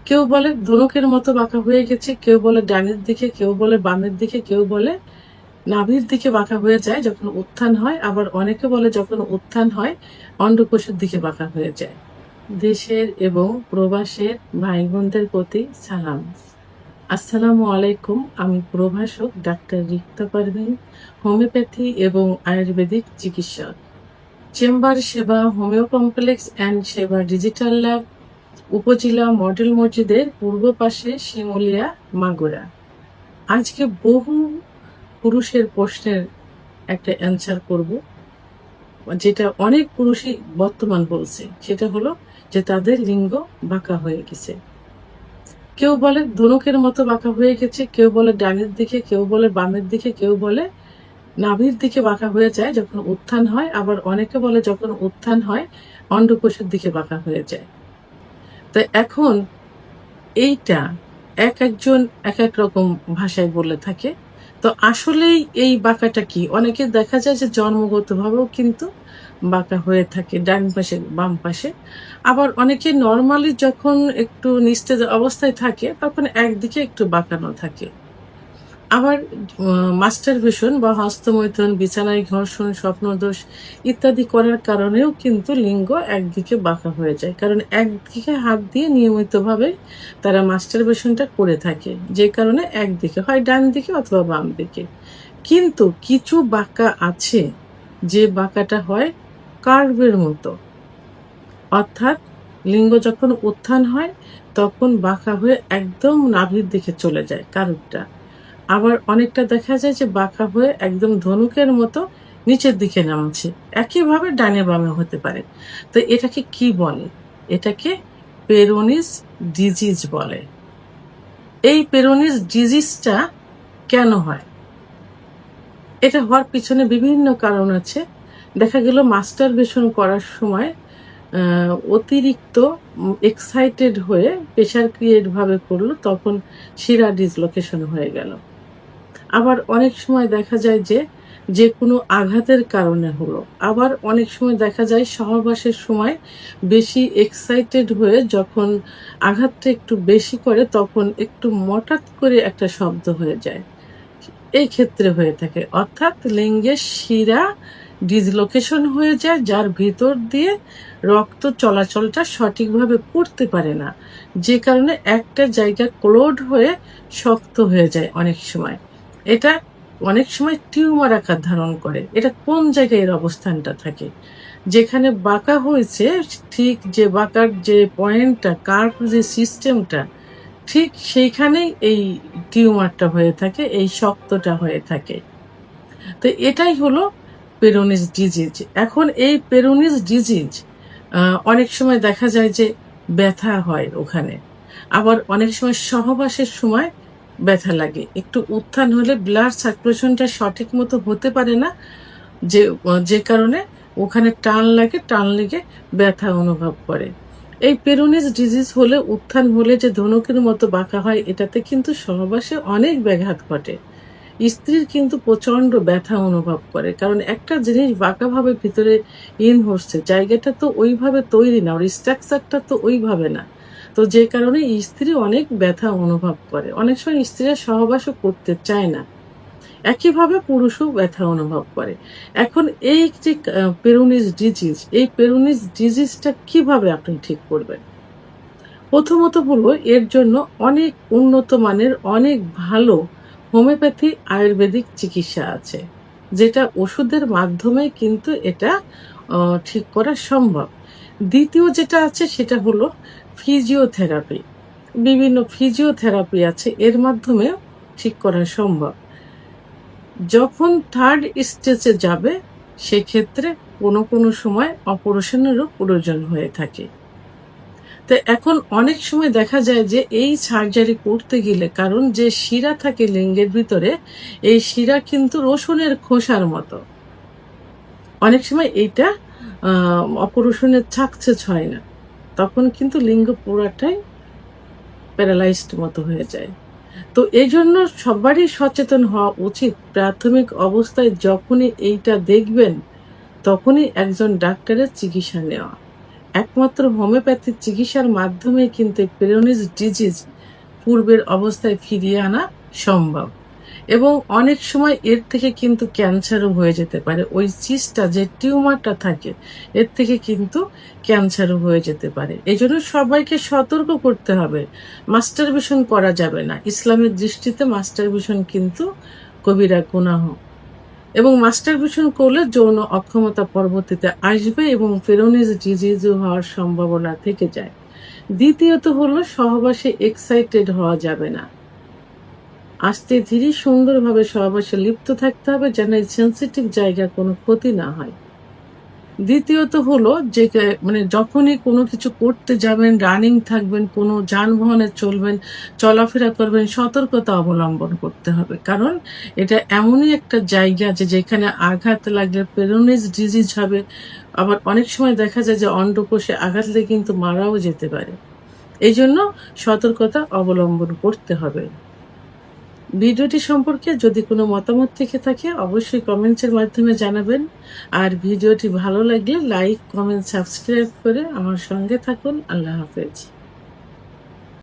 কেউ বলে ধনুকের মতো বাঁকা হয়ে গেছে, কেউ বলে ডানের দিকে, কেউ বলে বামের দিকে, কেউ বলে নাভির দিকে বাঁকা হয়ে যায় যখন উত্থান হয়, আবার অনেকে বলে যখন উত্থান হয় অন্ডকোষের দিকে বাঁকা হয়ে যায়। দেশের এবং প্রবাসের ভাই বোনদের প্রতি সালাম। আসসালামু আলাইকুম। আমি প্রভাষক ডাক্তার রিক্তা পারভিন, হোমিওপ্যাথি এবং আয়ুর্বেদিক চিকিৎসক। চেম্বার সেবা, হোমিও কমপ্লেক্স অ্যান্ড সেবা ডিজিটাল ল্যাব, উপজেলা মডেল মসজিদের পূর্ব পাশে, শিমুলিয়া, মাগুরা। আজকে বহু পুরুষের প্রশ্নের একটা অ্যান্সার করব, যেটা অনেক পুরুষই বর্তমান বলছে, সেটা হলো যে তাদের লিঙ্গ বাঁকা হয়ে গেছে। কেউ বলে ধনুকের মতো বাঁকা হয়ে গেছে, কেউ বলে ডানের দিকে, কেউ বলে বামের দিকে, কেউ বলে নাভির দিকে বাঁকা হয়ে যায় যখন উত্থান হয়, আবার অনেকে বলে যখন উত্থান হয় অন্ডকোষের দিকে বাঁকা হয়ে যায়। তো এখন এইটা এক একজন এক এক রকম ভাষায় বলে থাকে। তো আসলেই এই বাঁকাটা কি? অনেকে দেখা যায় যে জন্মগতভাবেও কিন্তু বাঁকা হয়ে থাকে ডান পাশে বাম পাশে। আবার অনেকে নর্মালি যখন একটু নিস্তেজ অবস্থায় থাকে তখন একদিকে একটু বাঁকানো থাকে। আবার মাস্টারবেশন বা হস্তমৈথুন, বিছানায় ঘর্ষণ, স্বপ্নদোষ ইত্যাদি করার কারণেও কিন্তু লিঙ্গ একদিকে বাঁকা হয়ে যায়, কারণ একদিকে হাত দিয়ে নিয়মিতভাবে তারা মাস্টারবেশনটা করে থাকে, যে কারণে একদিকে হয় ডান দিকে অথবা বাম দিকে। কিন্তু কিছু বাঁকা আছে যে বাঁকাটা হয় কার্ভের মতো, অর্থাৎ লিঙ্গ যখন উত্থান হয় তখন বাঁকা হয়ে একদম নাভির দিকে চলে যায় কার্ভটা। আবার অনেকটা দেখা যায় যে বাঁকা হয়ে একদম ধনুকের মতো নিচের দিকে নামছে। একইভাবে ডানে বামে হতে পারে। তো এটাকে কি বলে? এটাকে পেরোনিস ডিজিজ বলে। এই পেরোনিস ডিজিজটা কেন হয়? এটা হওয়ার পিছনে বিভিন্ন কারণ আছে। দেখা গেল মাস্টারবেশন করার সময় অতিরিক্ত এক্সাইটেড হয়ে প্রেশার ক্রিয়েট ভাবে করলো, তখন শিরা ডিসলোকেশন হয়ে গেল। আবার অনেক সময় দেখা যায় যে যে কোনো আঘাতের কারণে হলো। আবার অনেক সময় দেখা যায় সহবাসের সময় বেশি এক্সাইটেড হয়ে যখন আঘাতটা একটু বেশি করে তখন একটু মটাত করে একটা শব্দ হয়ে যায়। এই ক্ষেত্রে হয়ে থাকে, অর্থাৎ লিঙ্গের শিরা ডিসলোকেশন হয়ে যায়, যার ভিতর দিয়ে রক্ত চলাচলটা সঠিকভাবে করতে পারে না, যে কারণে একটা জায়গা ক্লোড হয়ে শক্ত হয়ে যায় অনেক সময়। এটা অনেক সময় টিউমার আকার ধারণ করে। এটা কোন জায়গায় এর অবস্থানটা থাকে? যেখানে বাঁকা হয়েছে, ঠিক যে বাঁকার যে পয়েন্টটা, কার্ভ যে সিস্টেমটা, ঠিক সেইখানেই এই টিউমারটা হয়ে থাকে, এই শক্তটা হয়ে থাকে। তো এটাই হলো পেরোনিস ডিজিজ। এখন এই পেরোনিস ডিজিজ অনেক সময় দেখা যায় যে ব্যথা হয় ওখানে, আবার অনেক সময় সহবাসের সময় ব্যথা লাগে। একটু উত্থান হলে ব্লাড সার্কুলেশনটা সঠিক মতো হতে পারে না, যে কারণে ওখানে টান লাগে, টান লেগে ব্যথা অনুভব করে। এই পেরোনিস ডিজিজ হলে, উত্থান হলে যে ধনুকের মতো বাঁকা হয়, এটাতে কিন্তু সহবাসে অনেক ব্যাঘাত ঘটে। স্ত্রীর কিন্তু প্রচন্ড ব্যথা অনুভব করে, কারণ একটা জিনিস বাঁকাভাবে ভিতরে হচ্ছে, জায়গাটা তো ওইভাবে তৈরি না, ওর স্ট্রাকচারটা তো ওইভাবে না। তো যে কারণে স্ত্রী অনেক ব্যথা অনুভব করে। অনেক সময় স্ত্রীরা সহবাসও করতে চায় না। একইভাবে পুরুষও ব্যথা অনুভব করে। এখন এই যে পেরোনিস ডিজিজ, এই পেরোনিস ডিজিজটা কিভাবে আপনি ঠিক করবেন? প্রথমত হলো, এর জন্য অনেক উন্নত মানের, অনেক ভালো হোমিওপ্যাথি আয়ুর্বেদিক চিকিৎসা আছে, যেটা ওষুধের মাধ্যমে কিন্তু এটা ঠিক করা সম্ভব। দ্বিতীয় যেটা আছে সেটা হলো ফিজিওথেরাপি। বিভিন্ন ফিজিওথেরাপি আছে, এর মাধ্যমে ঠিক করা সম্ভব। যখন থার্ড স্টেজে যাবে, সেক্ষেত্রে কোনো কোনো সময় অপারেশনেরও প্রয়োজন হয়ে থাকে। তো এখন অনেক সময় দেখা যায় যে এই সার্জারি করতে গেলে, কারণ যে শিরা থাকে লিঙ্গের ভিতরে, এই শিরা কিন্তু রসুনের খোসার মতো। অনেক সময় এইটা অপারেশনের সাকসেস হয় না, তখন কিন্তু লিঙ্গ পুরাটাই প্যারালাইজড মতো হয়ে যায়। তো এই জন্য সবারই সচেতন হওয়া উচিত। প্রাথমিক অবস্থায় যখনই এইটা দেখবেন, তখনই একজন ডাক্তারের চিকিৎসা নেওয়া। একমাত্র হোমিওপ্যাথিক চিকিৎসার মাধ্যমে কিন্তু পেরোনিজ ডিজিজ পূর্বের অবস্থায় ফিরিয়ে আনা সম্ভব। এবং অনেক সময় এর থেকে কিন্তু ক্যান্সারও হয়ে যেতে পারে। ওই সিস্টটা যে টিউমারটা থাকে এর থেকে কিন্তু ক্যান্সারও হয়ে যেতে পারে। এজন্য সবাইকে সতর্ক করতে হবে। মাস্টারবেশন করা যাবে না। ইসলামের দৃষ্টিতে মাস্টারবেশন কিন্তু কবিরা গুনাহ। এবং মাস্টারবেশন করলে যৌন অক্ষমতা পরবর্তীতে আসবে এবং পেরোনিজ ডিজিজও হওয়ার সম্ভাবনা থেকে যায়। দ্বিতীয়ত হলো সহবাসে এক্সাইটেড হওয়া যাবে না। আস্তে ধীরে সুন্দরভাবে সহবাসে লিপ্ত থাকতে হবে যেন এই সেন্সিটিভ জায়গার কোনো ক্ষতি না হয়। দ্বিতীয়ত হলো যে মানে যখনই কোনো কিছু করতে যাবেন, রানিং থাকবেন, কোনো যানবাহনে চলবেন, চলাফেরা করবেন, সতর্কতা অবলম্বন করতে হবে। কারণ এটা এমনই একটা জায়গা যে যেখানে আঘাত লাগলে পেরোনিজ ডিজিজ হবে। আবার অনেক সময় দেখা যায় যে অন্ডকোষে আঘাত লেগে কিন্তু মারাও যেতে পারে। এই জন্য সতর্কতা অবলম্বন করতে হবে। ভিডিওটি সম্পর্কে যদি কোনো মতামত থেকে থাকে অবশ্যই কমেন্টসের মাধ্যমে জানাবেন। আর ভিডিওটি ভালো লাগলে লাইক, কমেন্ট, সাবস্ক্রাইব করে আমার সঙ্গে থাকুন। আল্লাহ হাফেজ।